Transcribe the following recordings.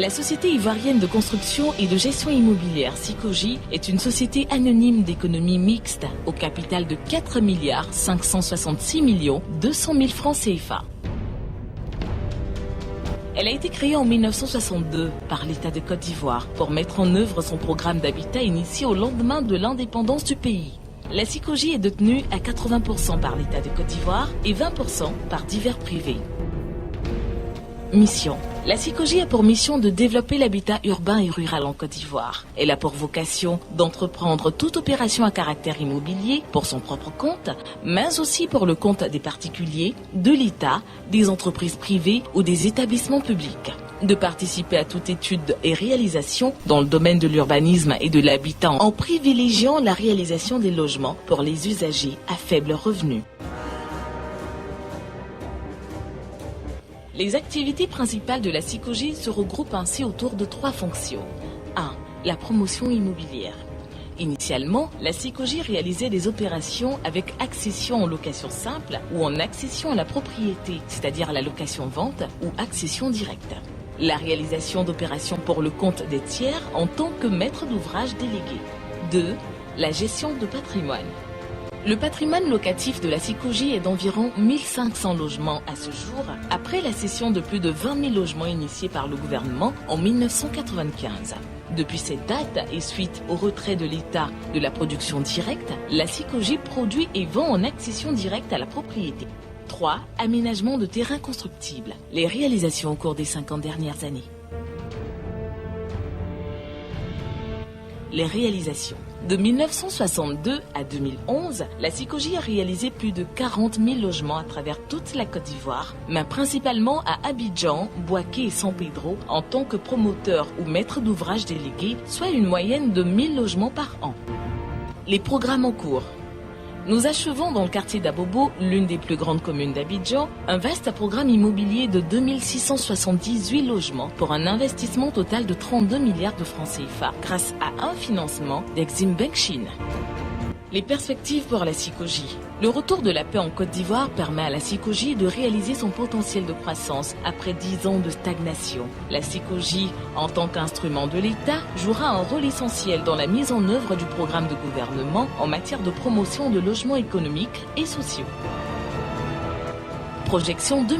La société ivoirienne de construction et de gestion immobilière Sikoji est une société anonyme d'économie mixte au capital de 4 566 200 000 francs CFA. Elle a été créée en 1962 par l'État de Côte d'Ivoire pour mettre en œuvre son programme d'habitat initié au lendemain de l'indépendance du pays. La Sikoji est détenue à 80% par l'État de Côte d'Ivoire et 20% par divers privés. Mission. La Sikoji a pour mission de développer l'habitat urbain et rural en Côte d'Ivoire. Elle a pour vocation d'entreprendre toute opération à caractère immobilier pour son propre compte, mais aussi pour le compte des particuliers, de l'État, des entreprises privées ou des établissements publics. De participer à toute étude et réalisation dans le domaine de l'urbanisme et de l'habitat en privilégiant la réalisation des logements pour les usagers à faible revenu. Les activités principales de la Sikoji se regroupent ainsi autour de 3 fonctions. 1. La promotion immobilière. Initialement, la Sikoji réalisait des opérations avec accession en location simple ou en accession à la propriété, c'est-à-dire la location-vente ou accession directe. La réalisation d'opérations pour le compte des tiers en tant que maître d'ouvrage délégué. 2. La gestion de patrimoine. Le patrimoine locatif de la Sikoji est d'environ 1500 logements à ce jour, après la cession de plus de 20 000 logements initiés par le gouvernement en 1995. Depuis cette date et suite au retrait de l'État de la production directe, la Sikoji produit et vend en accession directe à la propriété. 3. Aménagement de terrains constructibles. Les réalisations au cours des 50 dernières années. Les réalisations. De 1962 à 2011, la Sikoji a réalisé plus de 40 000 logements à travers toute la Côte d'Ivoire, mais principalement à Abidjan, Bouaké et San Pedro en tant que promoteur ou maître d'ouvrage délégué, soit une moyenne de 1000 logements par an. Les programmes en cours. Nous achevons dans le quartier d'Abobo, l'une des plus grandes communes d'Abidjan, un vaste programme immobilier de 2678 logements pour un investissement total de 32 milliards de francs CFA grâce à un financement d'Exim Bank Chine. Les perspectives pour la Sikoji. Le retour de la paix en Côte d'Ivoire permet à la Sikoji de réaliser son potentiel de croissance après 10 ans de stagnation. La Sikoji, en tant qu'instrument de l'État, jouera un rôle essentiel dans la mise en œuvre du programme de gouvernement en matière de promotion de logements économiques et sociaux. Projection 2012-2015.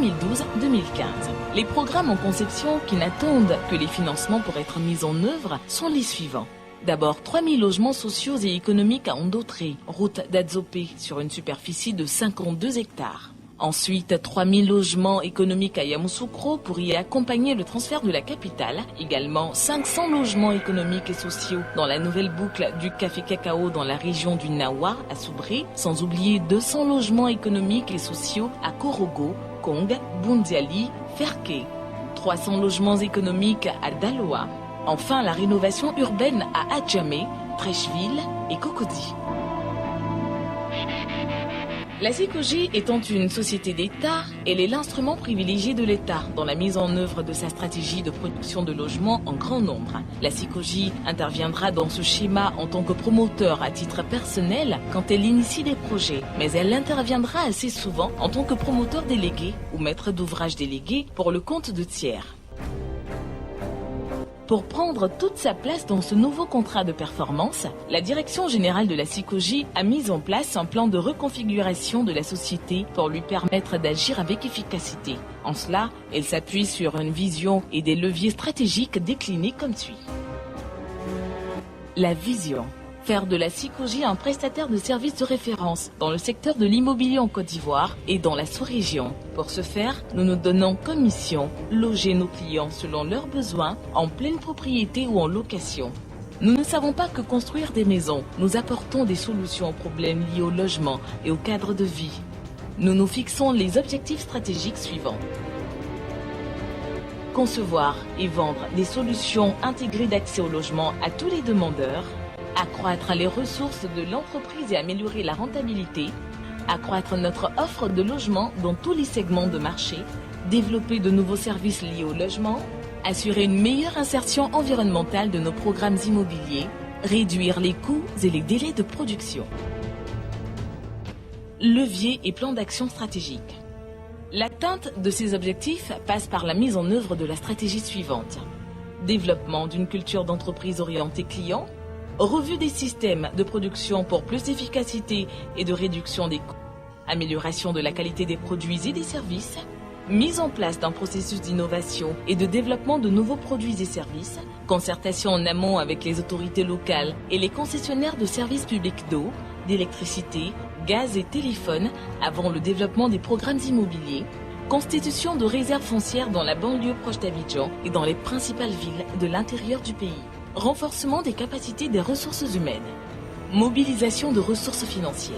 Les programmes en conception qui n'attendent que les financements pour être mis en œuvre sont les suivants. D'abord, 3000 logements sociaux et économiques à Ondotré, route d'Adzopé, sur une superficie de 52 hectares. Ensuite, 3000 logements économiques à Yamoussoukro pour y accompagner le transfert de la capitale. Également, 500 logements économiques et sociaux dans la nouvelle boucle du Café Cacao dans la région du Nawa, à Soubré, sans oublier 200 logements économiques et sociaux à Korogo, Kong, Boundiali, Ferké. 300 logements économiques à Daloa. Enfin, la rénovation urbaine à Adjamé, Trècheville et Cocody. La Sikoji étant une société d'État, elle est l'instrument privilégié de l'État dans la mise en œuvre de sa stratégie de production de logements en grand nombre. La Sikoji interviendra dans ce schéma en tant que promoteur à titre personnel quand elle initie des projets, mais elle interviendra assez souvent en tant que promoteur délégué ou maître d'ouvrage délégué pour le compte de tiers. Pour prendre toute sa place dans ce nouveau contrat de performance, la Direction générale de la Sikoji a mis en place un plan de reconfiguration de la société pour lui permettre d'agir avec efficacité. En cela, elle s'appuie sur une vision et des leviers stratégiques déclinés comme suit. La vision. Faire de la Sikoji un prestataire de services de référence dans le secteur de l'immobilier en Côte d'Ivoire et dans la sous-région. Pour ce faire, nous nous donnons comme mission loger nos clients selon leurs besoins, en pleine propriété ou en location. Nous ne savons pas que construire des maisons. Nous apportons des solutions aux problèmes liés au logement et au cadre de vie. Nous nous fixons les objectifs stratégiques suivants. Concevoir et vendre des solutions intégrées d'accès au logement à tous les demandeurs. Accroître les ressources de l'entreprise et améliorer la rentabilité, accroître notre offre de logement dans tous les segments de marché, développer de nouveaux services liés au logement, assurer une meilleure insertion environnementale de nos programmes immobiliers, réduire les coûts et les délais de production. Leviers et plans d'action stratégiques. L'atteinte de ces objectifs passe par la mise en œuvre de la stratégie suivante. développement d'une culture d'entreprise orientée client, revue des systèmes de production pour plus d'efficacité et de réduction des coûts, amélioration de la qualité des produits et des services, mise en place d'un processus d'innovation et de développement de nouveaux produits et services, concertation en amont avec les autorités locales et les concessionnaires de services publics d'eau, d'électricité, gaz et téléphone avant le développement des programmes immobiliers, constitution de réserves foncières dans la banlieue proche d'Abidjan et dans les principales villes de l'intérieur du pays, renforcement des capacités des ressources humaines, mobilisation de ressources financières.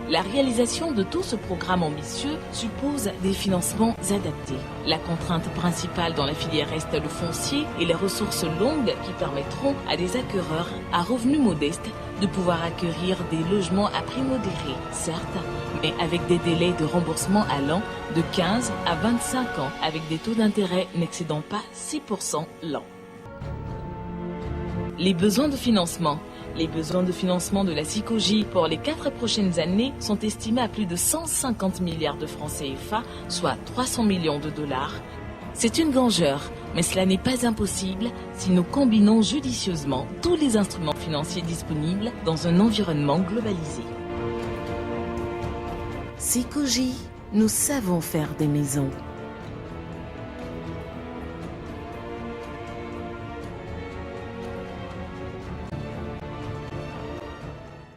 La réalisation de tout ce programme ambitieux suppose des financements adaptés. La contrainte principale dans la filière reste le foncier et les ressources longues qui permettront à des acquéreurs à revenus modestes de pouvoir acquérir des logements à prix modéré, certes, mais avec des délais de remboursement allant de 15 à 25 ans avec des taux d'intérêt n'excédant pas 6% l'an. Les besoins de financement. Les besoins de financement de la SICOGI pour les 4 prochaines années sont estimés à plus de 150 milliards de francs CFA, soit 300 millions de dollars. C'est une gageure, mais cela n'est pas impossible si nous combinons judicieusement tous les instruments financiers disponibles dans un environnement globalisé. SICOGI, nous savons faire des maisons.